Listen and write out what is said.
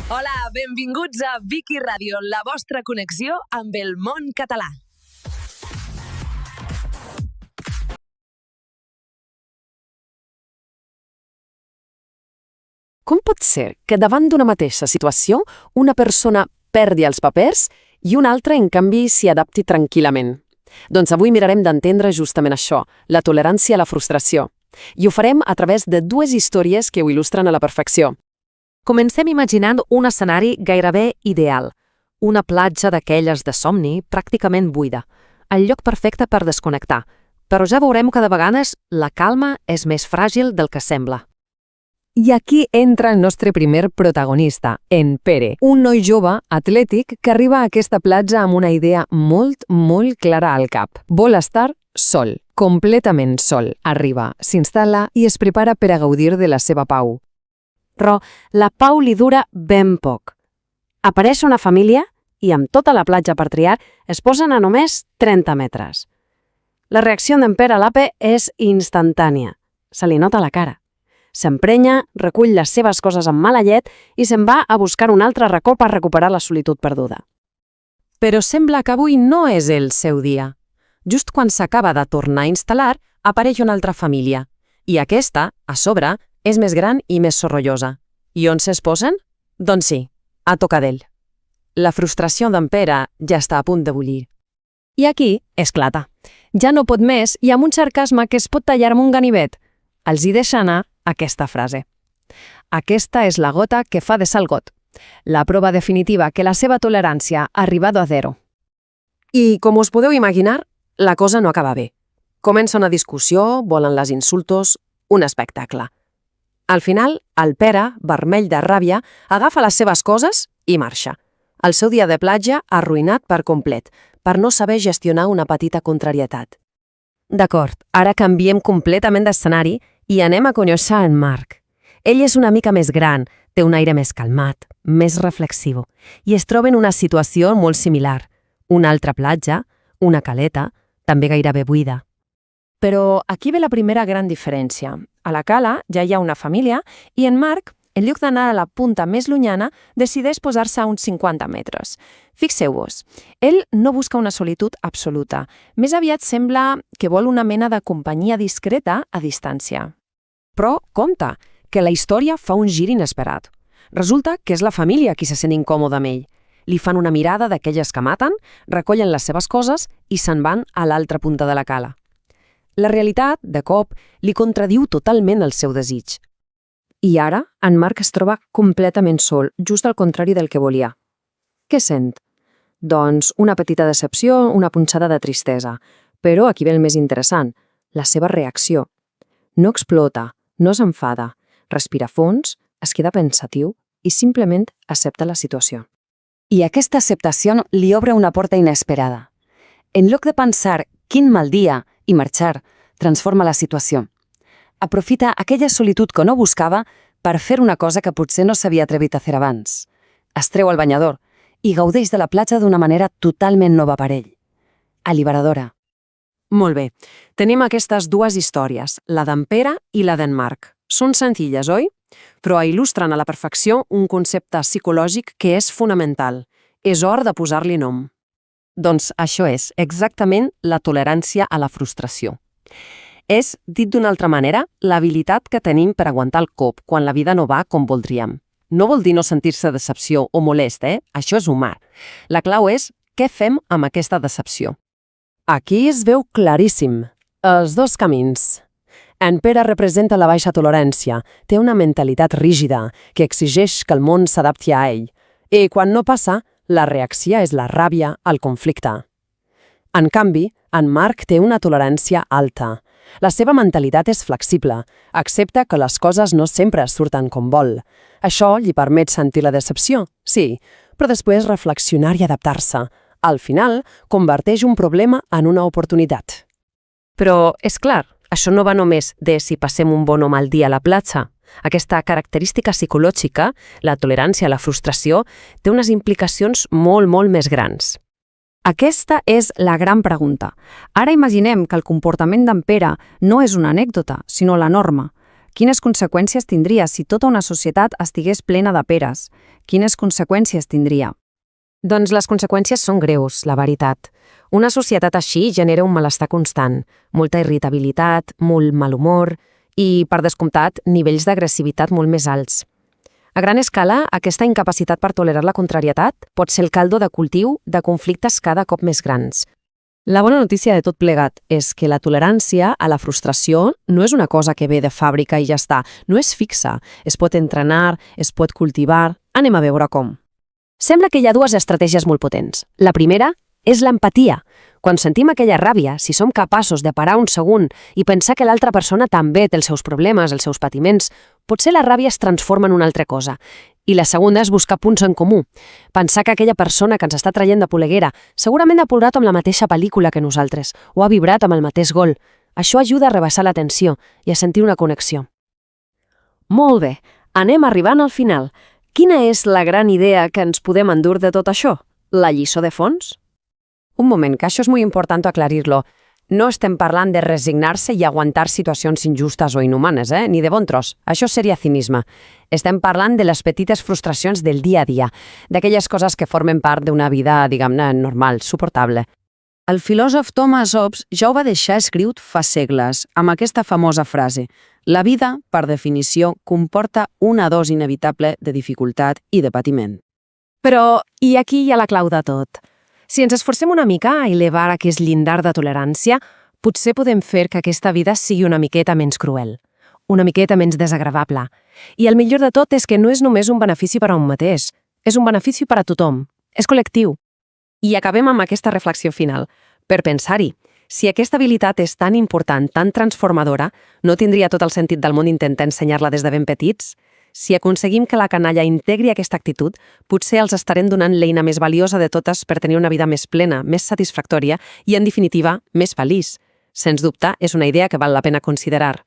Hola, benvinguts a Vicky Ràdio, la vostra connexió amb el món català. Com pot ser que davant d'una mateixa situació una persona perdi els papers i una altra, en canvi, s'hi adapti tranquil·lament? Doncs avui mirarem d'entendre justament això, la tolerància a la frustració. I ho farem a través de dues històries que ho il·lustren a la perfecció. Comencem imaginant un escenari gairebé ideal. Una platja d'aquelles de somni pràcticament buida. El lloc perfecte per desconnectar. Però ja veurem que de vegades la calma és més fràgil del que sembla. I aquí entra el nostre primer protagonista, en Pere, un noi jove, atlètic, que arriba a aquesta platja amb una idea molt clara al cap. Vol estar sol, completament sol. Arriba, s'instal·la i es prepara per a gaudir de la seva pau. Però la pau li dura ben poc. Apareix una família i amb tota la platja per triar es posen a només 30 metres. La reacció d'en Pere a l'Ape és instantània. Se li nota la cara. S'emprenya, recull les seves coses amb mala llet i se'n va a buscar un altre racó per recuperar la solitud perduda. Però sembla que avui no és el seu dia. Just quan s'acaba de tornar a instal·lar, apareix una altra família. I aquesta, a sobre, és més gran i més sorollosa. I on s'es posen? Doncs sí, a tocar d'ell. La frustració d'en Pere ja està a punt de bullir. I aquí esclata. Ja no pot més i amb un sarcasme que es pot tallar amb un ganivet. Els hi deixa anar aquesta frase. Aquesta és la gota que fa dessar el got. La prova definitiva que la seva tolerància ha arribat a zero. I, com us podeu imaginar, la cosa no acaba bé. Comença una discussió, volen les insultos, un espectacle. Al final, el Pere, vermell de ràbia, agafa les seves coses i marxa. El seu dia de platja arruïnat per complet, per no saber gestionar una petita contrarietat. D'acord, ara canviem completament d'escenari i anem a conèixer en Marc. Ell és una mica més gran, té un aire més calmat, més reflexiu, i es troba en una situació molt similar. Una altra platja, una caleta, també gairebé buida. Però aquí ve la primera gran diferència. A la cala ja hi ha una família i en Marc, en lloc d'anar a la punta més llunyana, decideix posar-se a uns 50 metres. Fixeu-vos, ell no busca una solitud absoluta. Més aviat sembla que vol una mena de companyia discreta a distància. Però, compte, que la història fa un gir inesperat. Resulta que és la família qui se sent incòmoda amb ell. Li fan una mirada d'aquelles que maten, recollen les seves coses i se'n van a l'altra punta de la cala. La realitat, de cop, li contradiu totalment el seu desig. I ara, en Marc es troba completament sol, just al contrari del que volia. Què sent? Doncs una petita decepció, una punxada de tristesa. Però aquí ve el més interessant, la seva reacció. No explota, no s'enfada, respira fons, es queda pensatiu i simplement accepta la situació. I aquesta acceptació li obre una porta inesperada. En lloc de pensar quin mal dia i marxar, transforma la situació. Aprofita aquella solitud que no buscava per fer una cosa que potser no s'havia atrevit a fer abans. Es treu el banyador i gaudeix de la platja d'una manera totalment nova per ell. Alliberadora. Molt bé, tenim aquestes dues històries, la d'en Pere i la d'en Marc. Són senzilles, oi? Però il·lustren a la perfecció un concepte psicològic que és fonamental. És hora de posar-li nom. Doncs això és exactament la tolerància a la frustració. És, dit d'una altra manera, l'habilitat que tenim per aguantar el cop quan la vida no va com voldríem. No vol dir no sentir-se decepció o molest, Això és humà. La clau és què fem amb aquesta decepció. Aquí es veu claríssim. Els dos camins. En Pere representa la baixa tolerància, té una mentalitat rígida que exigeix que el món s'adapti a ell. I quan no passa, la reacció és la ràbia al conflicte. En canvi, en Marc té una tolerància alta. La seva mentalitat és flexible, accepta que les coses no sempre surten com vol. Això li permet sentir la decepció, sí, però després reflexionar i adaptar-se. Al final, converteix un problema en una oportunitat. Però, és clar, això no va només de si passem un bon o mal dia a la platja. Aquesta característica psicològica, la tolerància a la frustració, té unes implicacions molt més grans. Aquesta és la gran pregunta. Ara imaginem que el comportament d'en Pere no és una anècdota, sinó la norma. Quines conseqüències tindria si tota una societat estigués plena de peres? Quines conseqüències tindria? Doncs les conseqüències són greus, la veritat. Una societat així genera un malestar constant, molta irritabilitat, molt mal humor i, per descomptat, nivells d'agressivitat molt més alts. A gran escala, aquesta incapacitat per tolerar la contrarietat pot ser el caldo de cultiu de conflictes cada cop més grans. La bona notícia de tot plegat és que la tolerància a la frustració no és una cosa que ve de fàbrica i ja està, no és fixa, es pot entrenar, es pot cultivar, anem a veure com. Sembla que hi ha dues estratègies molt potents. La primera és l'empatia. Quan sentim aquella ràbia, si som capaços de parar un segon i pensar que l'altra persona també té els seus problemes, els seus patiments, potser la ràbia es transforma en una altra cosa. I la segona és buscar punts en comú. Pensar que aquella persona que ens està traient de poleguera segurament ha plorat amb la mateixa pel·lícula que nosaltres o ha vibrat amb el mateix gol. Això ajuda a rebaixar la tensió i a sentir una connexió. Molt bé, anem arribant al final. Quina és la gran idea que ens podem endur de tot això? La lliçó de fons? Un moment, que això és molt important aclarir-lo. No estem parlant de resignar-se i aguantar situacions injustes o inhumanes, ni de bon tros. Això seria cinisme. Estem parlant de les petites frustracions del dia a dia, d'aquelles coses que formen part d'una vida, diguem-ne, normal, suportable. El filòsof Thomas Hobbes ja ho va deixar escrit fa segles, amb aquesta famosa frase: la vida, per definició, comporta una dosi inevitable de dificultat i de patiment. Però, i aquí hi ha la clau de tot. Si ens esforcem una mica a elevar aquest llindar de tolerància, potser podem fer que aquesta vida sigui una miqueta menys cruel, una miqueta menys desagradable. I el millor de tot és que no és només un benefici per a un mateix, és un benefici per a tothom, és col·lectiu. I acabem amb aquesta reflexió final. Per pensar-hi, si aquesta habilitat és tan important, tan transformadora, no tindria tot el sentit del món intentar ensenyar-la des de ben petits? Si aconseguim que la canalla integri aquesta actitud, potser els estarem donant l'eina més valiosa de totes per tenir una vida més plena, més satisfactòria i, en definitiva, més feliç. Sens dubte, és una idea que val la pena considerar.